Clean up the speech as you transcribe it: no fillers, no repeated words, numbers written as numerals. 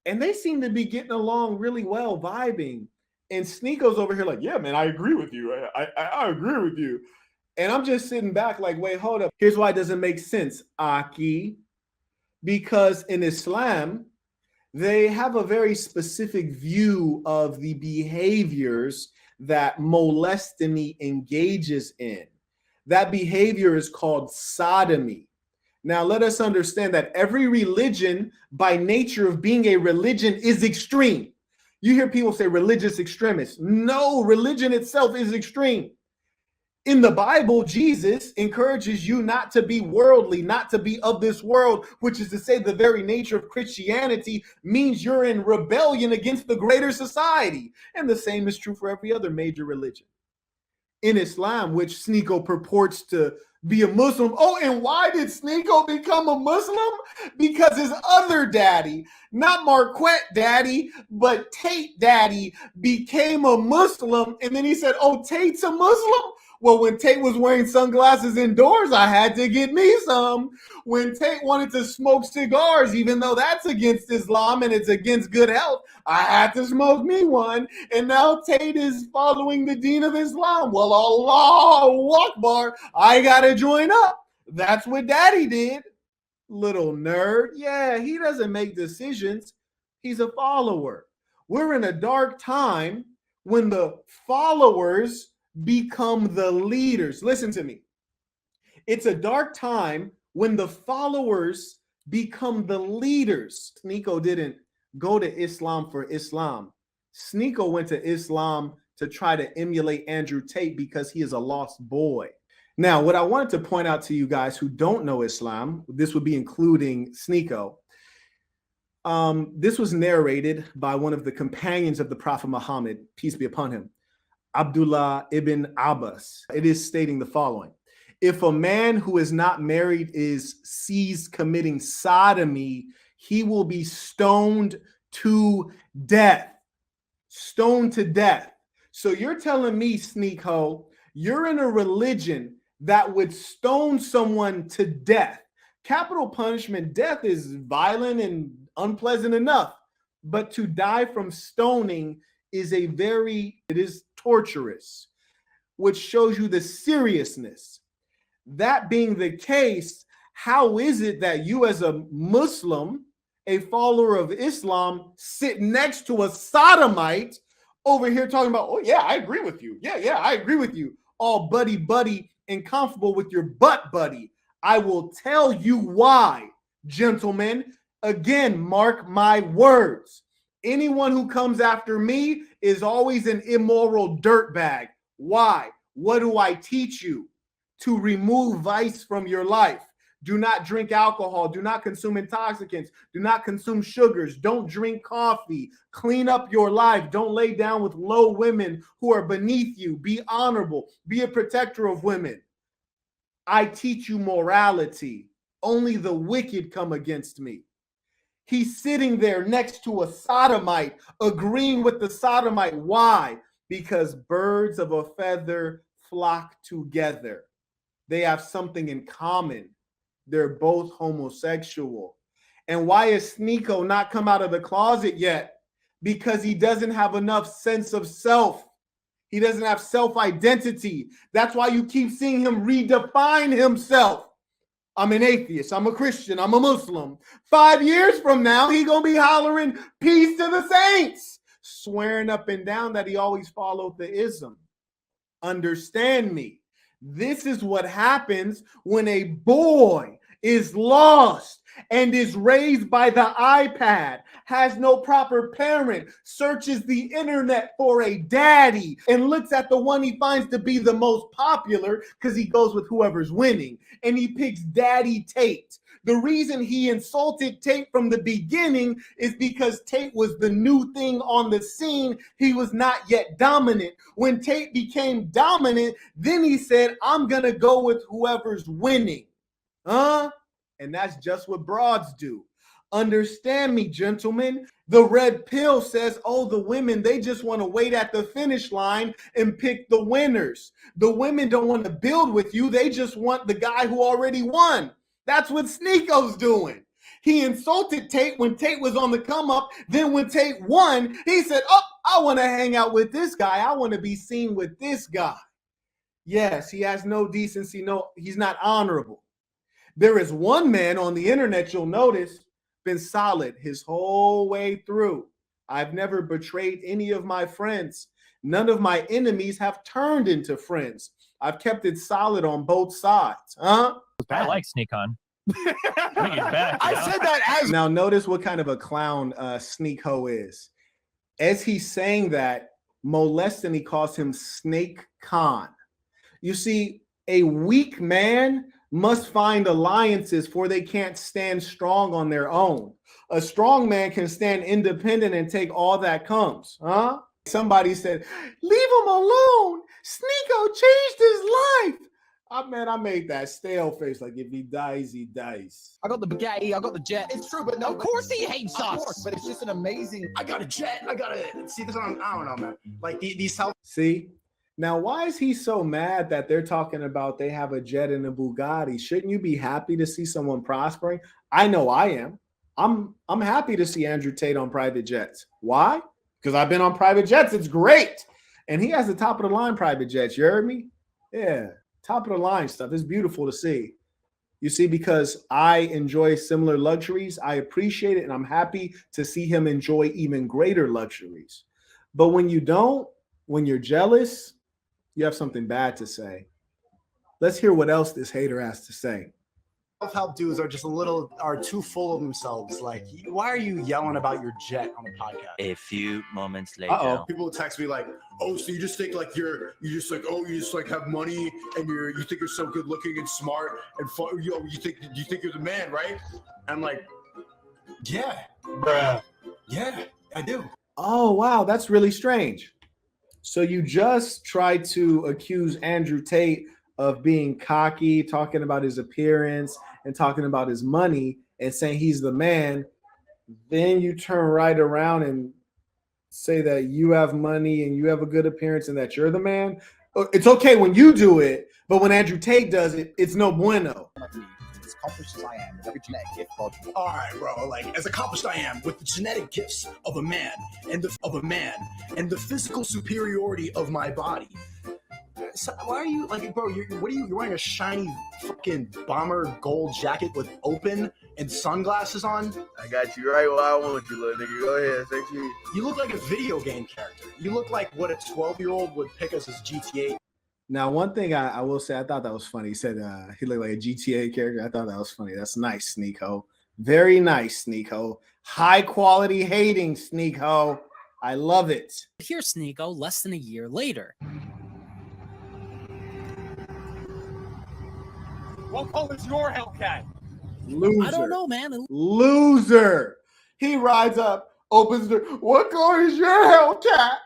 And they seem to be getting along really well, vibing. And Sneako's over here like, yeah, man, I agree with you. I agree with you. And I'm just sitting back like, wait, hold up. Here's why it doesn't make sense, Aki. Because in Islam, they have a very specific view of the behaviors that molestany engages in. That behavior is called sodomy. Now, let us understand that every religion, by nature of being a religion, is extreme. You hear people say religious extremists. No, religion itself is extreme. In the Bible, Jesus encourages you not to be worldly, not to be of this world, which is to say the very nature of Christianity means you're in rebellion against the greater society. And the same is true for every other major religion. In Islam, which Sneako purports to be a Muslim. Oh, and why did Sneako become a Muslim? Because his other daddy, not Marquett daddy, but Tate daddy, became a Muslim. And then he said, oh, Tate's a Muslim? Well, when Tate was wearing sunglasses indoors, I had to get me some. When Tate wanted to smoke cigars, even though that's against Islam and it's against good health, I had to smoke me one. And now Tate is following the deen of Islam. Well, Allahu Akbar, I got to join up. That's what Daddy did. Little nerd. Yeah, he doesn't make decisions. He's a follower. We're in a dark time when the followers become the leaders. Listen to me. It's a dark time when the followers become the leaders. Sneako didn't go to Islam for Islam. Sneako went to Islam to try to emulate Andrew Tate because he is a lost boy. Now, what I wanted to point out to you guys who don't know Islam, this would be including Sneako. This was narrated by one of the companions of the Prophet Muhammad, peace be upon him, Abdullah ibn Abbas. It is stating the following. If a man who is not married is seized committing sodomy, he will be stoned to death. Stoned to death. So you're telling me, Sneako, you're in a religion that would stone someone to death. Capital punishment, death is violent and unpleasant enough. But to die from stoning it is torturous, which shows you the seriousness. That being the case, how is it that you as a Muslim, a follower of Islam, sit next to a sodomite over here talking about, oh yeah, I agree with you. Yeah, I agree with you. All buddy and comfortable with your butt buddy. I will tell you why, gentlemen. Again, mark my words. Anyone who comes after me is always an immoral dirtbag. Why? What do I teach you? To remove vice from your life. Do not drink alcohol. Do not consume intoxicants. Do not consume sugars. Don't drink coffee. Clean up your life. Don't lay down with low women who are beneath you. Be honorable. Be a protector of women. I teach you morality. Only the wicked come against me. He's sitting there next to a sodomite, agreeing with the sodomite. Why? Because birds of a feather flock together. They have something in common. They're both homosexual. And why is Sneako not come out of the closet yet? Because he doesn't have enough sense of self. He doesn't have self-identity. That's why you keep seeing him redefine himself. I'm an atheist. I'm a Christian. I'm a Muslim. 5 years from now, he gonna be hollering peace to the saints, swearing up and down that he always followed the ism. Understand me. This is what happens when a boy is lost and is raised by the iPad, has no proper parent, searches the internet for a daddy, and looks at the one he finds to be the most popular because he goes with whoever's winning, and he picks Daddy Tate. The reason he insulted Tate from the beginning is because Tate was the new thing on the scene. He was not yet dominant. When Tate became dominant, then he said, I'm going to go with whoever's winning. And that's just what broads do. Understand me, gentlemen. The red pill says, oh, the women, they just want to wait at the finish line and pick the winners. The women don't want to build with you. They just want the guy who already won. That's what Sneako's doing. He insulted Tate when Tate was on the come up. Then when Tate won, he said, oh, I want to hang out with this guy. I want to be seen with this guy. Yes, he has no decency. No, he's not honorable. There is one man on the internet you'll notice been solid his whole way through. I've never betrayed any of my friends. None of my enemies have turned into friends. I've kept it solid on both sides. Huh? I like Sneako. I said that as now. Notice what kind of a clown Sneako is. As he's saying that, Molestin, he calls him Snake Khan. You see, a weak man must find alliances for they can't stand strong on their own. A strong man can stand independent and take all that comes. Huh? Somebody said, leave him alone. Sneako changed his life. I made that stale face. Like, if he dies, he dies. I got the Bugatti. I got the jet. It's true, but no. Of course he hates us. Course, but it's just an amazing. I got a jet. I got a. See this on. I don't know, man. Like these help. See, now why is he so mad that they're talking about they have a jet and a Bugatti? Shouldn't you be happy to see someone prospering? I know I am. I'm happy to see Andrew Tate on private jets. Why? Because I've been on private jets. It's great, and he has the top of the line private jets. You heard me? Yeah. Top of the line stuff. It's beautiful to see. You see, because I enjoy similar luxuries, I appreciate it, and I'm happy to see him enjoy even greater luxuries. But when you don't, when you're jealous, you have something bad to say. Let's hear what else this hater has to say. Self-help dudes are too full of themselves. Like, why are you yelling about your jet on the podcast? A few moments later. People text me like, oh, so you just think like you just have money and you think you're so good looking and smart and fun, you think you're the man, right? I'm like, yeah, bruh, yeah, I do. Oh, wow, that's really strange. So you just tried to accuse Andrew Tate of being cocky, talking about his appearance and talking about his money and saying he's the man. Then you turn right around and say that you have money and you have a good appearance and that you're the man. It's okay when you do it, but when Andrew Tate does it, it's no bueno. As accomplished as I am with every genetic gift. All right, bro. Like, as accomplished I am with the genetic gifts of a man and the physical superiority of my body. So why are you like, bro? You're wearing a shiny fucking bomber gold jacket with open and sunglasses on. I got you right where I want you, little nigga. Go ahead, say cheese. You look like a video game character. You look like what a 12-year-old would pick us as GTA. Now, one thing I will say, I thought that was funny. He said he looked like a GTA character. I thought that was funny. That's nice, Sneako. Very nice, Sneako. High quality hating, Sneako. I love it. Here's Sneako less than a year later. What color is your Hellcat? Loser. I don't know, man. Loser. He rides up, opens the door. What color is your Hellcat?